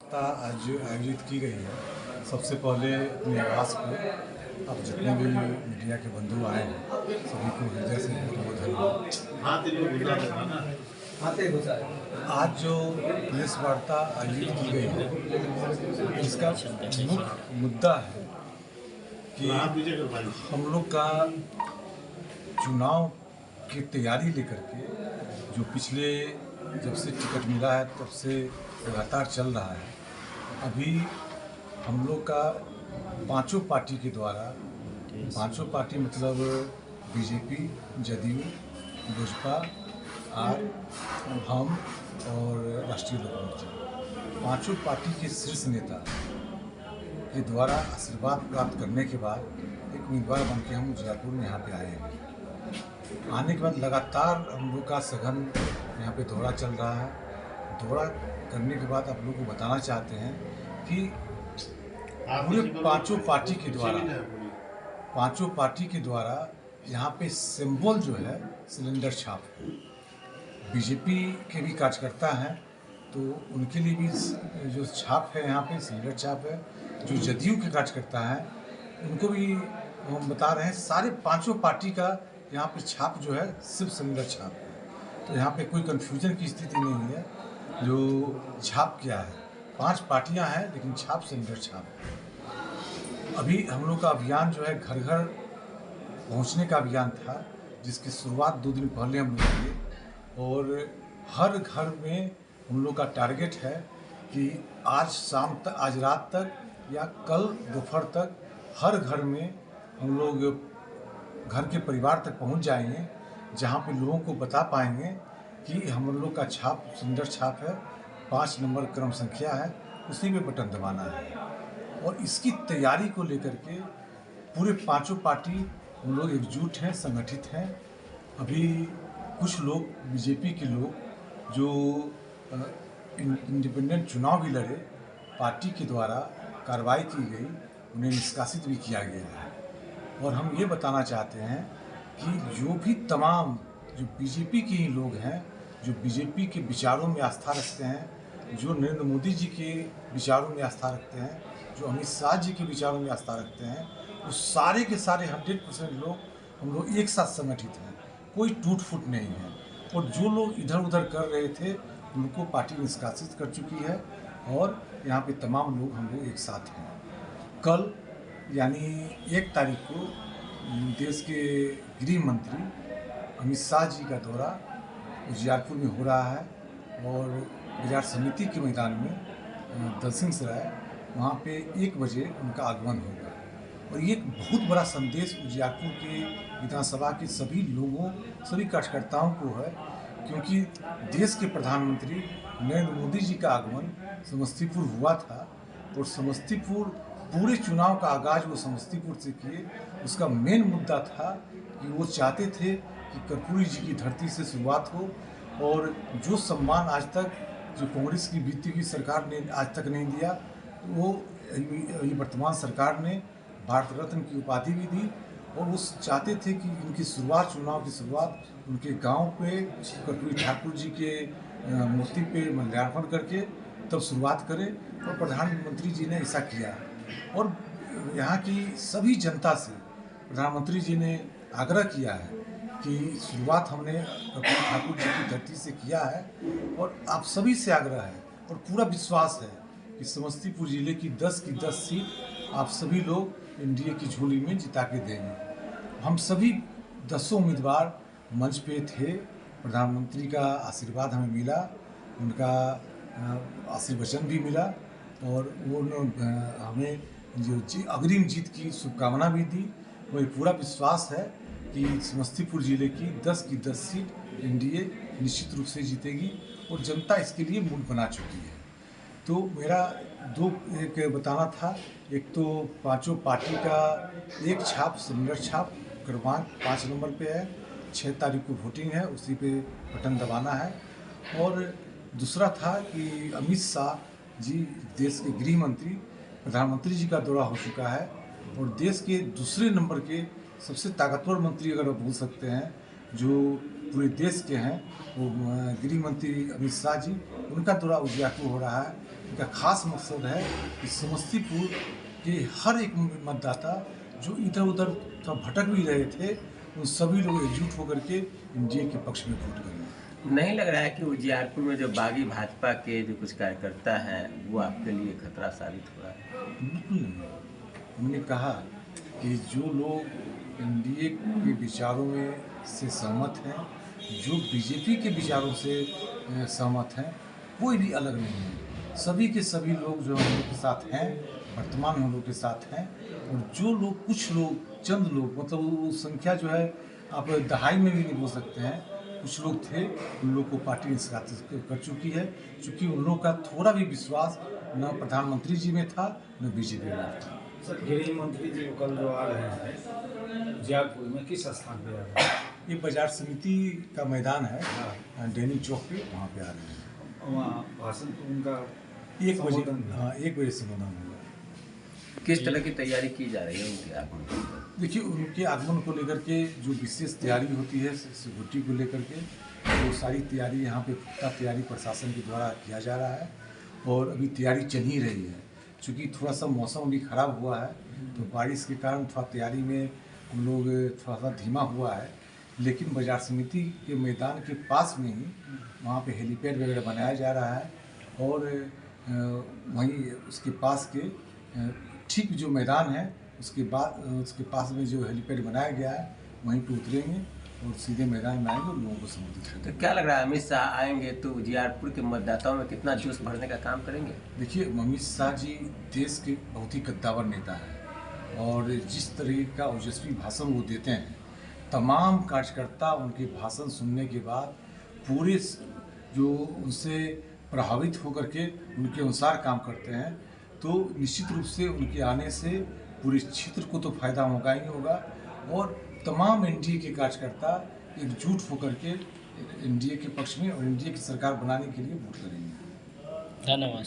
वार्ता आज आयोजित की गई है। सबसे पहले अपने आवास पर अब जितने भी मीडिया के बंधु आए हैं सभी को हृदय से बहुत बहुत धन्यवाद। आज जो प्रेस वार्ता आयोजित की गई है इसका मुख्य मुद्दा है कि हम लोग का चुनाव की तैयारी लेकर के जो पिछले जब से टिकट मिला है तब से लगातार चल रहा है। अभी हम लोग का पांचों पार्टी के द्वारा, पांचों पार्टी मतलब बीजेपी, जदयू, लोजपा, आर, हम और राष्ट्रीय लोक मोर्चा, पांचों पार्टी के शीर्ष नेता के द्वारा आशीर्वाद प्राप्त करने के बाद एक उम्मीदवार बन के हम उजियारपुर में यहाँ पे आए हैं। आने के बाद लगातार हम लोग का सघन यहाँ पे दौरा चल रहा है। दौरा करने के बाद आप लोग को बताना चाहते हैं कि पूरे पांचों पार्टी के द्वारा यहाँ पे सिंबल जो है सिलेंडर छाप है। बीजेपी के भी कार्यकर्ता हैं तो उनके लिए भी जो छाप है यहाँ पे सिलेंडर छाप है। जो जदयू के कार्यकर्ता हैं उनको भी हम बता रहे हैं, सारे पांचों पार्टी का यहाँ पे छाप जो है सिर्फ सिलेंडर छाप है। तो यहाँ पे कोई कन्फ्यूजन की स्थिति नहीं है। जो छाप क्या है, पांच पार्टियां हैं लेकिन छाप सिलेंडर छाप है। अभी हम लोग का अभियान जो है घर घर पहुँचने का अभियान था, जिसकी शुरुआत 2 दिन पहले हम लोग किए और हर घर में हम लोग का टारगेट है कि आज शाम तक, आज रात तक या कल दोपहर तक हर घर में हम लोग घर के परिवार तक पहुंच जाएंगे, जहां पे लोगों को बता पाएंगे कि हम लोग का छाप सिलेंडर छाप है, 5 नंबर क्रम संख्या है, उसी में बटन दबाना है। और इसकी तैयारी को लेकर के पूरे पांचों पार्टी हम लोग एकजुट हैं, संगठित हैं। अभी कुछ लोग बीजेपी के लोग जो इंडिपेंडेंट चुनाव भी लड़े, पार्टी के द्वारा कार्रवाई की गई, उन्हें निष्कासित भी किया गया है। और हम ये बताना चाहते हैं कि जो भी तमाम जो बीजेपी के ही लोग हैं, जो बीजेपी के विचारों में आस्था रखते हैं, जो नरेंद्र मोदी जी के विचारों में आस्था रखते हैं, जो अमित शाह जी के विचारों में आस्था रखते हैं, वो सारे के सारे 100% लोग हम लोग एक साथ संगठित हैं, कोई टूट फूट नहीं है। और जो लोग इधर उधर कर रहे थे उनको पार्टी निष्कासित कर चुकी है और यहाँ पे तमाम लोग हम लोग एक साथ हैं। कल यानी 1 तारीख को देश के गृह मंत्री अमित शाह जी का दौरा उजियारपुर में हो रहा है और बाजार समिति के मैदान में दलसिंह सराय, वहाँ पे 1 बजे उनका आगमन होगा। और ये एक बहुत बड़ा संदेश उजियारपुर के विधानसभा के सभी लोगों, सभी कार्यकर्ताओं को है, क्योंकि देश के प्रधानमंत्री नरेंद्र मोदी जी का आगमन समस्तीपुर हुआ था और समस्तीपुर पूरे चुनाव का आगाज वो समस्तीपुर से किए। उसका मेन मुद्दा था कि वो चाहते थे कि कर्पूरी जी की धरती से शुरुआत हो और जो सम्मान आज तक जो कांग्रेस की बीती हुई सरकार ने आज तक नहीं दिया, वो वर्तमान सरकार ने भारत रत्न की उपाधि भी दी। और वो चाहते थे कि इनकी शुरुआत, चुनाव की शुरुआत उनके गांव पे कर्पूरी ठाकुर जी के मूर्ति पे माल्यार्पण करके तब शुरुआत करें, और प्रधानमंत्री जी ने ऐसा किया। और यहाँ की सभी जनता से प्रधानमंत्री जी ने आग्रह किया है कि शुरुआत हमने कर्पूरी ठाकुर जी की धरती से किया है और आप सभी से आग्रह है और पूरा विश्वास है कि समस्तीपुर जिले की 10 सीट आप सभी लोग एनडीए की झोली में जिता के देंगे। हम सभी 10 उम्मीदवार मंच पे थे, प्रधानमंत्री का आशीर्वाद हमें मिला, उनका आशीर्वचन भी मिला और वो हमें जो अग्रिम जीत की शुभकामना भी दी। वही पूरा विश्वास है कि समस्तीपुर जिले की 10 सीट एनडीए निश्चित रूप से जीतेगी और जनता इसके लिए मूड बना चुकी है। तो मेरा एक बताना था, एक तो पांचों पार्टी का एक छाप सिलेंडर छाप क्रमांक 5 नंबर पे है, 6 तारीख को वोटिंग है, उसी पे बटन दबाना है। और दूसरा था कि अमित शाह जी, देश के गृह मंत्री, प्रधानमंत्री जी का दौरा हो चुका है और देश के दूसरे नंबर के सबसे ताकतवर मंत्री अगर आप बोल सकते हैं जो पूरे देश के हैं, वो गृह मंत्री अमित शाह जी, उनका दौरा उजियारपुर हो रहा है। इनका खास मकसद है कि समस्तीपुर के हर एक मतदाता जो इधर उधर भटक भी रहे थे, उन सभी लोग एकजुट होकर के एनडीए के पक्ष में वोट करेंगे। नहीं लग रहा है कि उजियारपुर में जो बागी भाजपा के जो कुछ कार्यकर्ता हैं वो आपके लिए खतरा साबित हो रहा है? बिल्कुल नहीं। हमने कहा कि जो लोग एनडीए के विचारों में से सहमत हैं, जो बीजेपी के विचारों से सहमत हैं, कोई भी अलग नहीं है। सभी के सभी लोग जो हम लोग के साथ हैं, वर्तमान में हम लोग के साथ हैं। और जो लोग, कुछ लोग, चंद लोग, मतलब वो संख्या जो है आप दहाई में भी नहीं बोल सकते हैं, कुछ लोग थे, उन लोग को पार्टी निष्कासित कर चुकी है, क्योंकि उन लोग का थोड़ा भी विश्वास न प्रधानमंत्री जी में था न बीजेपी में था। सर, गृह मंत्री जी कल जो आ रहे हैं उजियारपुर में, किस स्थान पे आ रहे हैं? ये बाजार समिति का मैदान है, डैनी चौक पे, वहाँ पे आ रहे हैं। वहाँ भाषण तो उनका 1 बजे, संबोधन है। हाँ 1 बजे संबोधन होगा। किस तरह की तैयारी की जा रही है उनके आगमन की? देखिए, उनके आगमन को लेकर के जो विशेष तैयारी होती है सिक्योरिटी को लेकर के, वो सारी तैयारी यहाँ पे पुख्ता तैयारी प्रशासन के द्वारा किया जा रहा है। और अभी तैयारी चल ही रही है, क्योंकि थोड़ा सा मौसम अभी ख़राब हुआ है, तो बारिश के कारण थोड़ा तैयारी में हम लोग थोड़ा सा धीमा हुआ है। लेकिन बाजार समिति के मैदान के पास में ही वहाँ पे हेलीपैड वगैरह बनाया जा रहा है। और वहीं उसके पास के ठीक जो मैदान है, उसके पास में जो हेलीपैड बनाया गया है, वहीं पे उतरेंगे और सीधे मैदान में आएंगे और लोगों को संबोधित करेंगे। तो क्या लग रहा है, अमित शाह आएंगे तो उजियारपुर के मतदाताओं में कितना जोश भरने का काम करेंगे? देखिए, अमित शाह जी देश के बहुत ही कद्दावर नेता हैं, और जिस तरह का ओजस्वी भाषण वो देते हैं, तमाम कार्यकर्ता उनके भाषण सुनने के बाद पूरे जो उनसे प्रभावित होकर के उनके अनुसार काम करते हैं, तो निश्चित रूप से उनके आने से पूरे क्षेत्र को तो फायदा होगा ही होगा। और तमाम एनडीए के कार्यकर्ता एकजुट होकर के एनडीए के पक्ष में और एनडीए की सरकार बनाने के लिए वोट करेंगे। धन्यवाद।